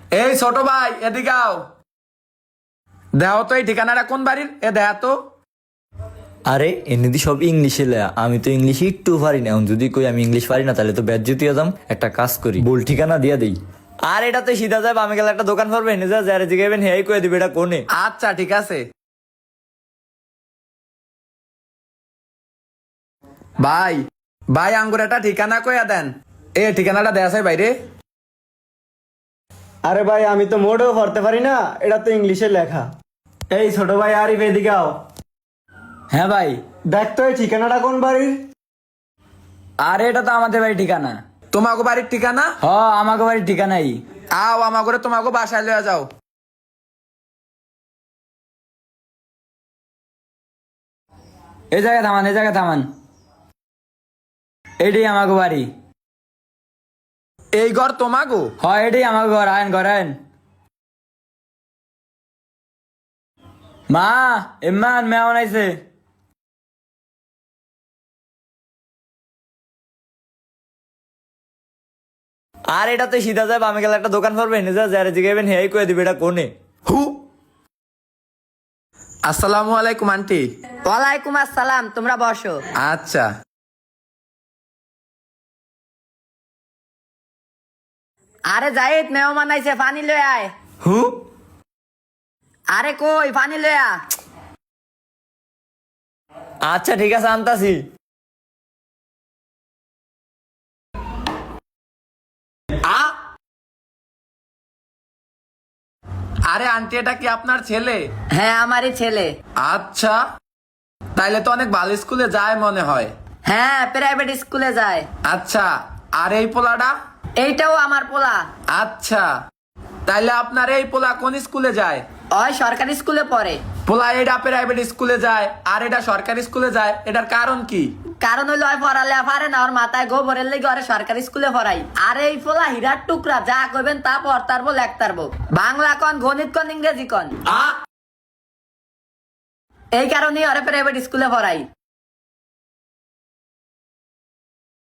এই ছোট ভাই এদিকে আও। দেও তো এই ঠিকানাটা কোন বাড়ির, এ দেয়া তো। আরে এমনিতে সব ইংলিশে লেয়া, আমি তো ইংলিশ একটু পারি না। এখন যদি কই আমি ইংলিশ পারি না তাহলে তো বেজ্জতি হতাম। একটা কাজ করি, ভুল ঠিকানা দিয়া দেই। আর এটা তো সিধা যাবে, আমি গেলে একটা দোকান পড়বে, এনে যা যারে জিগাইবেন হেই কয়ে দিবে এটা কোনে। আচ্ছা ঠিক আছে। ভাই ভাই আঙ্গুর একটা ঠিকানা কইয়া দেন। এ ঠিকানাটা দেয়া আছে বাইরে। আরে ভাই আমি তো মোটেও পড়তে পারি না, এটা তো ইংলিশে লেখা। এই ছোট ভাই আরিফ এদিকে আও। হ্যাঁ ভাই। দেখ তো এই ঠিকানাটা কোন বাড়ির। আরে এটা তো আমাদের বাড়ির ঠিকানা। তোমাকে বাড়ির ঠিকানা? হ, আমাকে বাড়ির ঠিকানাই। আও আমাকে তোমাকে বাসায় লইয়া যাও। এই জায়গায় থামান, এই জায়গায় থামান। এটাই আমাকে বাড়ি। এই ঘর তোমাগো? হয় এটাই আমাকে ঘর, আয়েন ঘর আয়েন। মা, ইমান মেহমান আইছে। আর এটা তো সিধা যাবে, আমি গেলে একটা দোকান পড়বে, এনে যা যারে জিগাইবেন হেই কয়ে দিবে এটা কোনে। হু। আসসালামু আলাইকুম আন্টি। ওয়ালাইকুম আসসালাম, তোমরা বসো। আচ্ছা। আরে জাহিদ মেহমান আইছে, পানি লয়ে আয়। হু। আরে কই পানি লয়ে আ। আচ্ছা ঠিক আছে, আনতাছি। আ আরে আন্টি এটা কি আপনার ছেলে? হ্যাঁ আমারই ছেলে। আচ্ছা, তাইলে তো অনেক ভালো স্কুলে যায় মনে হয়। হ্যাঁ প্রাইভেট স্কুলে যায়। আচ্ছা, আর এই পোলাটা? এইটাও আমার পোলা। আচ্ছা, তাইলে আপনার এই পোলা কোন স্কুলে যায়? ওই সরকারি স্কুলে পড়ে। পোলা এটা প্রাইভেট স্কুলে যায় আর এটা সরকারি স্কুলে যায়, এটার কারণ কি? কারণ হইলো ওই পড়ালে পারে না, ওর মাথায় গোবরের লেগে ওরে সরকারি স্কুলে পড়াই। আর এই পোলা হীরার টুকরা, যা কইবেন তা পড়তারবো লেখতারবো। বাংলা কন, গণিত কন, ইংরেজি কন। আ এই কারণেই ওরে প্রাইভেট স্কুলে পড়াই।